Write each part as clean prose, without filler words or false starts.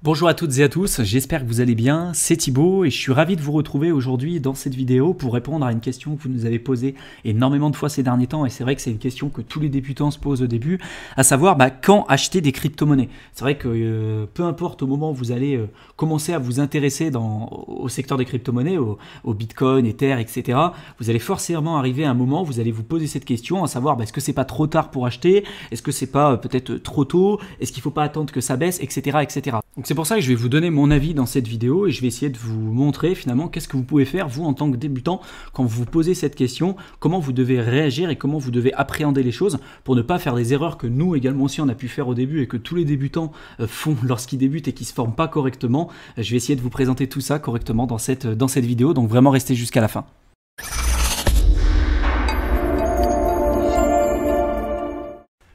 Bonjour à toutes et à tous, j'espère que vous allez bien, c'est Thibaut et je suis ravi de vous retrouver aujourd'hui dans cette vidéo pour répondre à une question que vous nous avez posée énormément de fois ces derniers temps et c'est vrai que c'est une question que tous les débutants se posent au début, à savoir quand acheter des crypto-monnaies. C'est vrai que peu importe au moment où vous allez commencer à vous intéresser au secteur des crypto-monnaies, au Bitcoin, Ether, etc., vous allez forcément arriver à un moment où vous allez vous poser cette question, à savoir est-ce que c'est pas trop tard pour acheter, est-ce que c'est pas peut-être trop tôt, est-ce qu'il faut pas attendre que ça baisse, etc. etc. Donc c'est pour ça que je vais vous donner mon avis dans cette vidéo et je vais essayer de vous montrer finalement qu'est-ce que vous pouvez faire vous en tant que débutant quand vous vous posez cette question, comment vous devez réagir et comment vous devez appréhender les choses pour ne pas faire des erreurs que nous également aussi on a pu faire au début et que tous les débutants font lorsqu'ils débutent et qui ne se forment pas correctement. Je vais essayer de vous présenter tout ça correctement dans cette vidéo, donc vraiment restez jusqu'à la fin.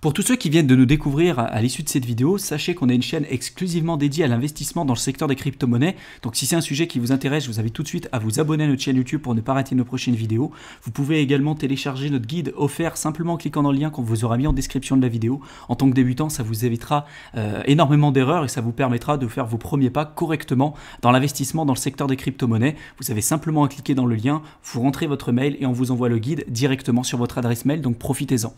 Pour tous ceux qui viennent de nous découvrir à l'issue de cette vidéo, sachez qu'on a une chaîne exclusivement dédiée à l'investissement dans le secteur des crypto-monnaies. Donc si c'est un sujet qui vous intéresse, je vous invite tout de suite à vous abonner à notre chaîne YouTube pour ne pas rater nos prochaines vidéos. Vous pouvez également télécharger notre guide offert simplement en cliquant dans le lien qu'on vous aura mis en description de la vidéo. En tant que débutant, ça vous évitera énormément d'erreurs et ça vous permettra de faire vos premiers pas correctement dans l'investissement dans le secteur des crypto-monnaies. Vous avez simplement à cliquer dans le lien, vous rentrez votre mail et on vous envoie le guide directement sur votre adresse mail, donc profitez-en.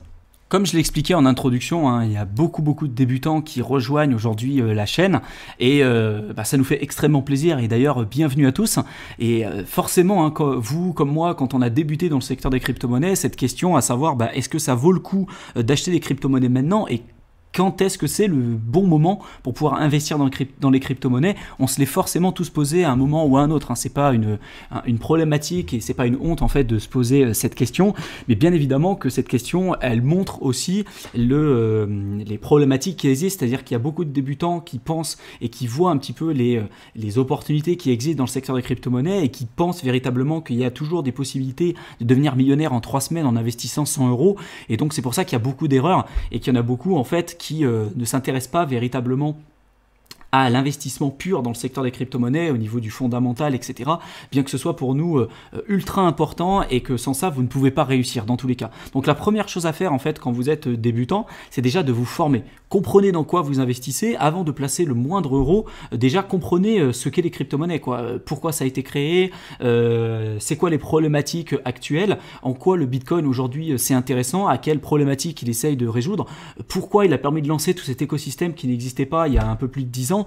Comme je l'ai expliqué en introduction, il y a beaucoup de débutants qui rejoignent aujourd'hui la chaîne et ça nous fait extrêmement plaisir et d'ailleurs bienvenue à tous. Et forcément, vous comme moi, quand on a débuté dans le secteur des crypto-monnaies, cette question à savoir est-ce que ça vaut le coup d'acheter des crypto-monnaies maintenant et quand est-ce que c'est le bon moment pour pouvoir investir dans les crypto-monnaies? On se l'est forcément tous posé à un moment ou à un autre. C'est pas une problématique et c'est pas une honte en fait de se poser cette question. Mais bien évidemment que cette question, elle montre aussi les problématiques qui existent. C'est-à-dire qu'il y a beaucoup de débutants qui pensent et qui voient un petit peu les opportunités qui existent dans le secteur des crypto-monnaies et qui pensent véritablement qu'il y a toujours des possibilités de devenir millionnaire en 3 semaines en investissant 100 €. Et donc c'est pour ça qu'il y a beaucoup d'erreurs et qu'il y en a beaucoup en fait qui ne s'intéressent pas véritablement à l'investissement pur dans le secteur des crypto-monnaies au niveau du fondamental, etc. Bien que ce soit pour nous ultra important et que sans ça, vous ne pouvez pas réussir dans tous les cas. Donc la première chose à faire en fait quand vous êtes débutant, c'est déjà de vous former. Comprenez dans quoi vous investissez avant de placer le moindre euro. Déjà comprenez ce qu'est les crypto-monnaies, pourquoi ça a été créé, c'est quoi les problématiques actuelles, en quoi le Bitcoin aujourd'hui c'est intéressant, à quelles problématiques il essaye de résoudre, pourquoi il a permis de lancer tout cet écosystème qui n'existait pas il y a un peu plus de 10 ans.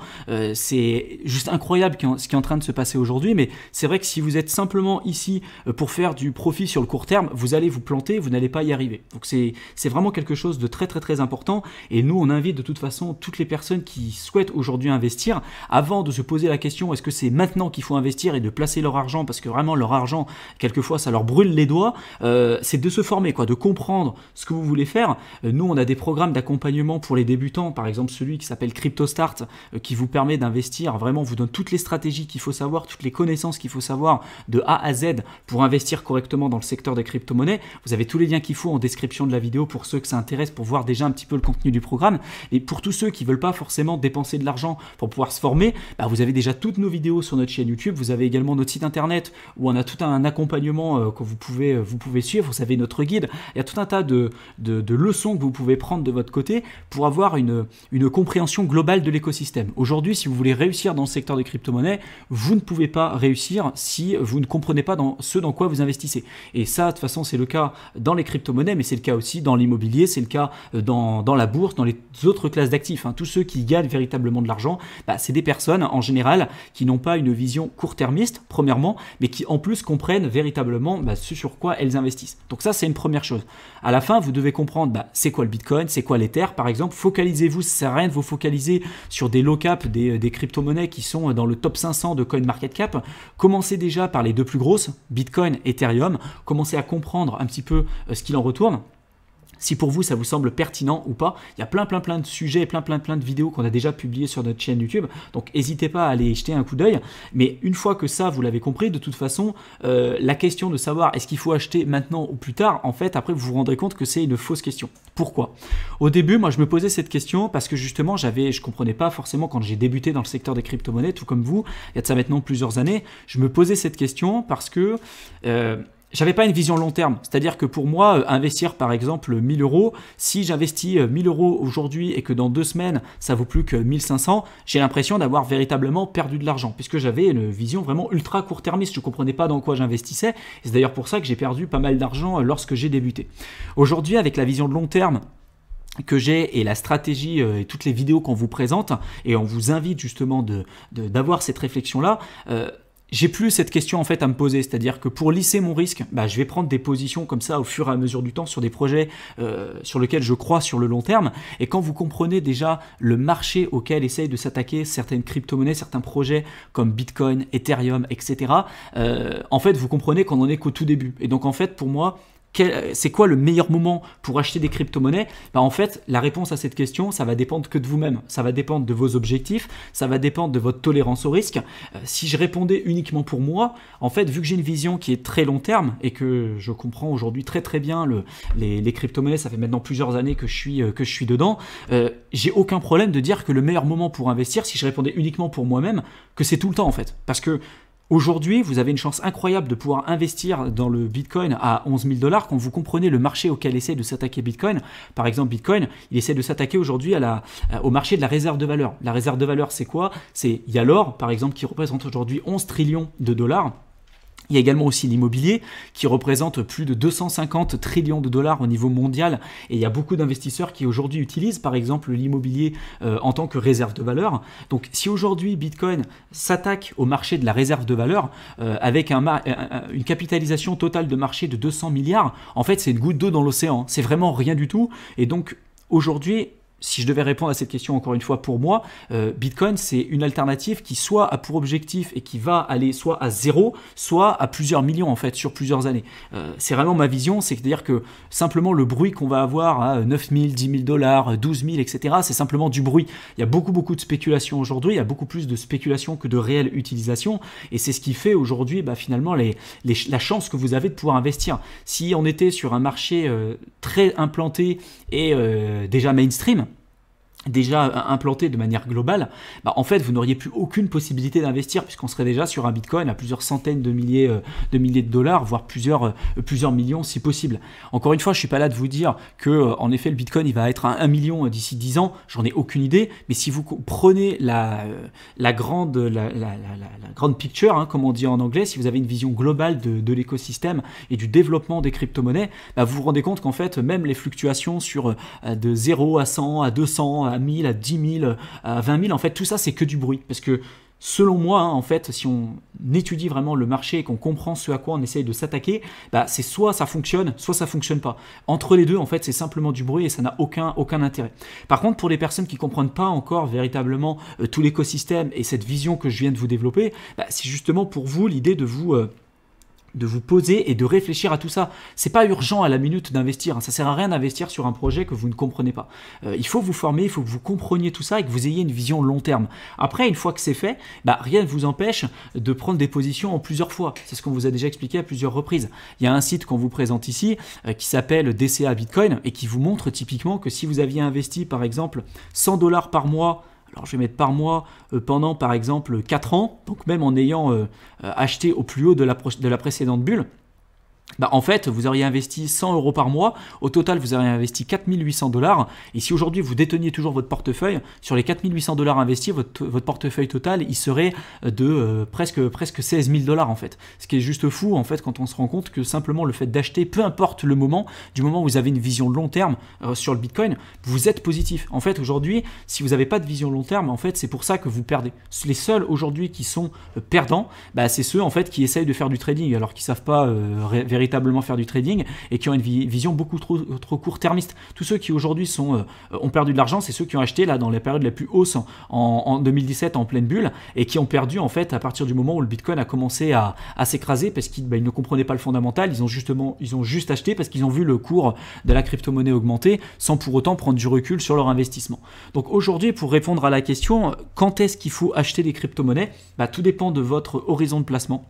C'est juste incroyable ce qui est en train de se passer aujourd'hui, mais c'est vrai que si vous êtes simplement ici pour faire du profit sur le court terme, vous allez vous planter, vous n'allez pas y arriver. Donc c'est vraiment quelque chose de très important et nous on invite de toute façon toutes les personnes qui souhaitent aujourd'hui investir, avant de se poser la question est-ce que c'est maintenant qu'il faut investir et de placer leur argent, parce que vraiment leur argent quelquefois ça leur brûle les doigts, c'est de se former, de comprendre ce que vous voulez faire. Nous on a des programmes d'accompagnement pour les débutants, par exemple celui qui s'appelle Crypto Start, qui vous permet d'investir, vraiment vous donne toutes les stratégies qu'il faut savoir, toutes les connaissances qu'il faut savoir de A à Z pour investir correctement dans le secteur des crypto-monnaies. Vous avez tous les liens qu'il faut en description de la vidéo pour ceux que ça intéresse, pour voir déjà un petit peu le contenu du programme. Et pour tous ceux qui ne veulent pas forcément dépenser de l'argent pour pouvoir se former, vous avez déjà toutes nos vidéos sur notre chaîne YouTube, vous avez également notre site internet où on a tout un accompagnement que vous pouvez suivre, vous avez notre guide, il y a tout un tas de leçons que vous pouvez prendre de votre côté pour avoir une compréhension globale de l'écosystème. Aujourd'hui, si vous voulez réussir dans le secteur des crypto-monnaies, vous ne pouvez pas réussir si vous ne comprenez pas dans quoi vous investissez. Et ça, de toute façon, c'est le cas dans les crypto-monnaies, mais c'est le cas aussi dans l'immobilier, c'est le cas dans la bourse, dans les autres classes d'actifs. Tous ceux qui gagnent véritablement de l'argent, c'est des personnes en général qui n'ont pas une vision court-termiste, premièrement, mais qui en plus comprennent véritablement ce sur quoi elles investissent. Donc ça, c'est une première chose. À la fin, vous devez comprendre c'est quoi le Bitcoin, c'est quoi l'Ether, par exemple. Focalisez-vous, ça ne sert à rien de vous focaliser sur des low cap, des crypto-monnaies qui sont dans le top 500 de CoinMarketCap. Commencez déjà par les deux plus grosses, Bitcoin, Ethereum. Commencez à comprendre un petit peu ce qu'il en retourne. Si pour vous ça vous semble pertinent ou pas, il y a plein de sujets, plein de vidéos qu'on a déjà publiées sur notre chaîne YouTube, donc n'hésitez pas à aller jeter un coup d'œil. Mais une fois que ça vous l'avez compris, de toute façon, la question de savoir est-ce qu'il faut acheter maintenant ou plus tard, en fait après vous vous rendrez compte que c'est une fausse question. Pourquoi? Au début, moi je me posais cette question parce que justement je comprenais pas forcément quand j'ai débuté dans le secteur des crypto-monnaies, tout comme vous, il y a de ça maintenant plusieurs années, je me posais cette question parce que j'avais pas une vision long terme. C'est-à-dire que pour moi, investir par exemple 1000 euros, si j'investis 1000 euros aujourd'hui et que dans 2 semaines, ça vaut plus que 1500, j'ai l'impression d'avoir véritablement perdu de l'argent, puisque j'avais une vision vraiment ultra court-termiste. Je comprenais pas dans quoi j'investissais. Et c'est d'ailleurs pour ça que j'ai perdu pas mal d'argent lorsque j'ai débuté. Aujourd'hui, avec la vision de long terme que j'ai et la stratégie et toutes les vidéos qu'on vous présente, et on vous invite justement d'avoir cette réflexion-là, j'ai plus cette question en fait à me poser, c'est-à-dire que pour lisser mon risque, je vais prendre des positions comme ça au fur et à mesure du temps sur des projets sur lesquels je crois sur le long terme. Et quand vous comprenez déjà le marché auquel essayent de s'attaquer certaines crypto-monnaies, certains projets comme Bitcoin, Ethereum, etc., en fait vous comprenez qu'on en est qu'au tout début. Et donc en fait pour moi, c'est quoi le meilleur moment pour acheter des crypto-monnaies? En fait, la réponse à cette question, ça va dépendre que de vous-même. Ça va dépendre de vos objectifs, ça va dépendre de votre tolérance au risque. Si je répondais uniquement pour moi, en fait, vu que j'ai une vision qui est très long terme et que je comprends aujourd'hui très très bien les crypto-monnaies, ça fait maintenant plusieurs années que je suis dedans, j'ai aucun problème de dire que le meilleur moment pour investir, si je répondais uniquement pour moi-même, que c'est tout le temps en fait. Parce que aujourd'hui, vous avez une chance incroyable de pouvoir investir dans le Bitcoin à 11 000 $. Quand vous comprenez le marché auquel essaie de s'attaquer Bitcoin, par exemple Bitcoin, il essaie de s'attaquer aujourd'hui au marché de la réserve de valeur. La réserve de valeur, c'est quoi? Il y a l'or, par exemple, qui représente aujourd'hui 11 trillions de dollars. Il y a également aussi l'immobilier qui représente plus de 250 trillions de dollars au niveau mondial, et il y a beaucoup d'investisseurs qui aujourd'hui utilisent par exemple l'immobilier en tant que réserve de valeur. Donc si aujourd'hui Bitcoin s'attaque au marché de la réserve de valeur avec une capitalisation totale de marché de 200 milliards, en fait c'est une goutte d'eau dans l'océan, c'est vraiment rien du tout. Et donc aujourd'hui, si je devais répondre à cette question encore une fois pour moi, Bitcoin c'est une alternative qui soit a pour objectif et qui va aller soit à 0, soit à plusieurs millions en fait sur plusieurs années. C'est vraiment ma vision, c'est-à-dire que simplement le bruit qu'on va avoir à 9 000, 10 000 $, 12 000, etc. c'est simplement du bruit. Il y a beaucoup de spéculation aujourd'hui, il y a beaucoup plus de spéculation que de réelle utilisation, et c'est ce qui fait aujourd'hui finalement la chance que vous avez de pouvoir investir. Si on était sur un marché très implanté et déjà mainstream, déjà implanté de manière globale, en fait vous n'auriez plus aucune possibilité d'investir, puisqu'on serait déjà sur un Bitcoin à plusieurs centaines de milliers de dollars, voire plusieurs millions si possible. Encore une fois, je suis pas là de vous dire que en effet le Bitcoin il va être à 1 million d'ici 10 ans, j'en ai aucune idée, mais si vous prenez la grande picture, comme on dit en anglais, si vous avez une vision globale de l'écosystème et du développement des crypto-monnaies, vous vous rendez compte qu'en fait même les fluctuations sur de 0 à 100, à 200, à 1000, à 10 000, à 20 000, en fait tout ça c'est que du bruit, parce que selon moi, en fait, si on étudie vraiment le marché et qu'on comprend ce à quoi on essaye de s'attaquer, c'est soit ça fonctionne, soit ça fonctionne pas. Entre les deux, en fait, c'est simplement du bruit et ça n'a aucun intérêt. Par contre, pour les personnes qui comprennent pas encore véritablement tout l'écosystème et cette vision que je viens de vous développer, c'est justement pour vous l'idée de vous poser et de réfléchir à tout ça. C'est pas urgent à la minute d'investir, ça sert à rien d'investir sur un projet que vous ne comprenez pas. Il faut vous former, il faut que vous compreniez tout ça et que vous ayez une vision long terme. Après, une fois que c'est fait, rien ne vous empêche de prendre des positions en plusieurs fois. C'est ce qu'on vous a déjà expliqué à plusieurs reprises. Il y a un site qu'on vous présente ici qui s'appelle DCA Bitcoin et qui vous montre typiquement que si vous aviez investi par exemple 100 $ par mois, alors je vais mettre par mois pendant par exemple 4 ans, donc même en ayant acheté au plus haut de la précédente bulle, en fait, vous auriez investi 100 € par mois. Au total, vous auriez investi 4 800 $. Et si aujourd'hui, vous déteniez toujours votre portefeuille, sur les 4 800 $ investis, votre portefeuille total, il serait de presque 16 000 $ en fait. Ce qui est juste fou, en fait, quand on se rend compte que simplement le fait d'acheter, peu importe le moment, du moment où vous avez une vision long terme sur le Bitcoin, vous êtes positif. En fait, aujourd'hui, si vous n'avez pas de vision long terme, en fait, c'est pour ça que vous perdez. Les seuls aujourd'hui qui sont perdants, c'est ceux en fait qui essayent de faire du trading alors qu'ils ne savent pas véritablement faire du trading et qui ont une vision beaucoup trop court-termiste. Tous ceux qui aujourd'hui ont perdu de l'argent, c'est ceux qui ont acheté là dans les périodes les plus hausses en 2017 en pleine bulle et qui ont perdu en fait à partir du moment où le Bitcoin a commencé à s'écraser parce qu'ils ne comprenaient pas le fondamental. Ils ont juste acheté parce qu'ils ont vu le cours de la crypto-monnaie augmenter sans pour autant prendre du recul sur leur investissement. Donc aujourd'hui, pour répondre à la question, quand est-ce qu'il faut acheter des crypto-monnaies, tout dépend de votre horizon de placement.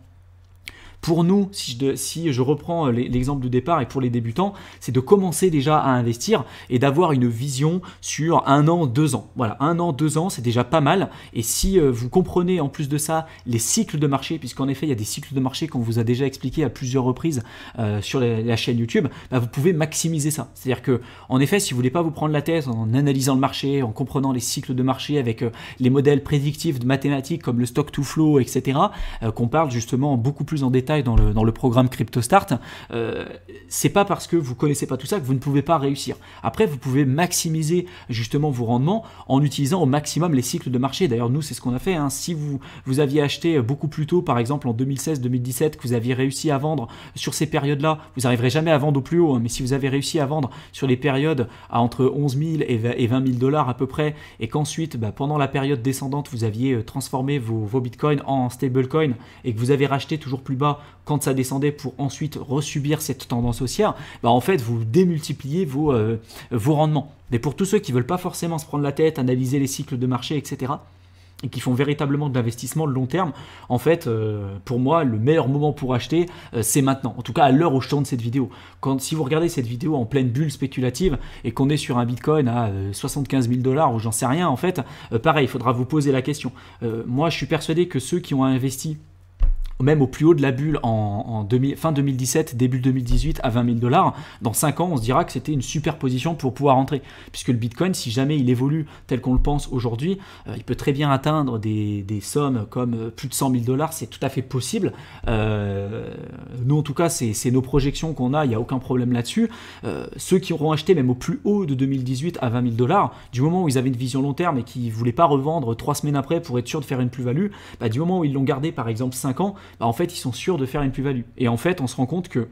Pour nous, si je reprends l'exemple de départ et pour les débutants, c'est de commencer déjà à investir et d'avoir une vision sur 1 an, 2 ans. Voilà, 1 an, 2 ans, c'est déjà pas mal. Et si vous comprenez en plus de ça les cycles de marché, puisqu'en effet, il y a des cycles de marché qu'on vous a déjà expliqué à plusieurs reprises sur la chaîne YouTube, bah, vous pouvez maximiser ça. C'est-à-dire que, en effet, si vous voulez pas vous prendre la tête en analysant le marché, en comprenant les cycles de marché avec les modèles prédictifs de mathématiques comme le stock to flow, etc., qu'on parle justement beaucoup plus en détail dans le programme CryptoStart, c'est pas parce que vous connaissez pas tout ça que vous ne pouvez pas réussir. Après, vous pouvez maximiser justement vos rendements en utilisant au maximum les cycles de marché. D'ailleurs, nous, c'est ce qu'on a fait, hein. Si vous aviez acheté beaucoup plus tôt, par exemple en 2016-2017, que vous aviez réussi à vendre sur ces périodes-là, vous n'arriverez jamais à vendre au plus haut, hein, mais si vous avez réussi à vendre sur les périodes à entre 11 000 et 20 000 dollars à peu près, et qu'ensuite, bah, pendant la période descendante, vous aviez transformé vos bitcoins en stablecoin et que vous avez racheté toujours plus bas quand ça descendait pour ensuite resubir cette tendance haussière, bah, en fait, vous démultipliez vos rendements. Mais pour tous ceux qui ne veulent pas forcément se prendre la tête, analyser les cycles de marché, etc., et qui font véritablement de l'investissement de long terme, en fait, pour moi, le meilleur moment pour acheter, c'est maintenant. En tout cas, à l'heure où je tourne cette vidéo. Si vous regardez cette vidéo en pleine bulle spéculative et qu'on est sur un Bitcoin à 75 000 dollars ou j'en sais rien, en fait, pareil, il faudra vous poser la question. Moi, je suis persuadé que ceux qui ont investi même au plus haut de la bulle fin 2017, début 2018 à 20 000 dollars, dans 5 ans, on se dira que c'était une super position pour pouvoir entrer. Puisque le Bitcoin, si jamais il évolue tel qu'on le pense aujourd'hui, il peut très bien atteindre des sommes comme plus de 100 000 dollars, c'est tout à fait possible. Nous, en tout cas, c'est nos projections qu'on a, il n'y a aucun problème là-dessus. Ceux qui auront acheté même au plus haut de 2018 à 20 000 dollars, du moment où ils avaient une vision long terme et qu'ils ne voulaient pas revendre 3 semaines après pour être sûr de faire une plus-value, bah, du moment où ils l'ont gardé par exemple 5 ans, bah, en fait, ils sont sûrs de faire une plus-value. Et en fait, on se rend compte que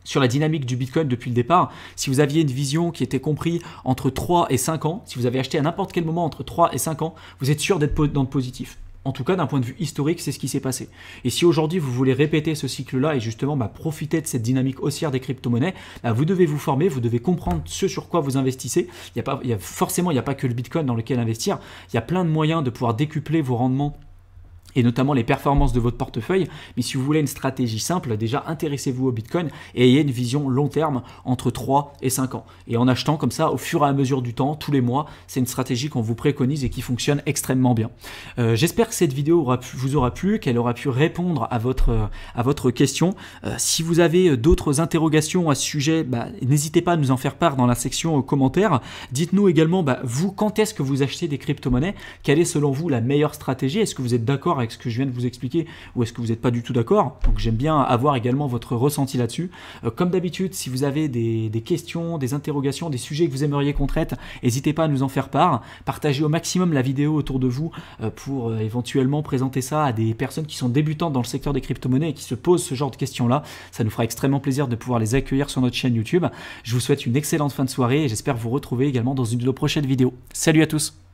sur la dynamique du Bitcoin depuis le départ, si vous aviez une vision qui était comprise entre 3 et 5 ans, si vous avez acheté à n'importe quel moment entre 3 et 5 ans, vous êtes sûr d'être dans le positif. En tout cas, d'un point de vue historique, c'est ce qui s'est passé. Et si aujourd'hui, vous voulez répéter ce cycle-là et justement profiter de cette dynamique haussière des crypto-monnaies, vous devez vous former, vous devez comprendre ce sur quoi vous investissez. Forcément, il n'y a pas que le Bitcoin dans lequel investir. Il y a plein de moyens de pouvoir décupler vos rendements et notamment les performances de votre portefeuille. Mais si vous voulez une stratégie simple, déjà intéressez-vous au Bitcoin et ayez une vision long terme entre 3 et 5 ans. Et en achetant comme ça au fur et à mesure du temps, tous les mois, c'est une stratégie qu'on vous préconise et qui fonctionne extrêmement bien. J'espère que cette vidéo vous aura plu, qu'elle aura pu répondre à votre question. Si vous avez d'autres interrogations à ce sujet, n'hésitez pas à nous en faire part dans la section commentaires. Dites-nous également, vous, quand est-ce que vous achetez des crypto-monnaies? Quelle est selon vous la meilleure stratégie? Est-ce que vous êtes d'accord avec ce que je viens de vous expliquer ou est-ce que vous n'êtes pas du tout d'accord? Donc j'aime bien avoir également votre ressenti là-dessus. Comme d'habitude, si vous avez des questions, des interrogations, des sujets que vous aimeriez qu'on traite, n'hésitez pas à nous en faire part. Partagez au maximum la vidéo autour de vous pour éventuellement présenter ça à des personnes qui sont débutantes dans le secteur des crypto-monnaies et qui se posent ce genre de questions-là. Ça nous fera extrêmement plaisir de pouvoir les accueillir sur notre chaîne YouTube. Je vous souhaite une excellente fin de soirée et j'espère vous retrouver également dans une de nos prochaines vidéos. Salut à tous!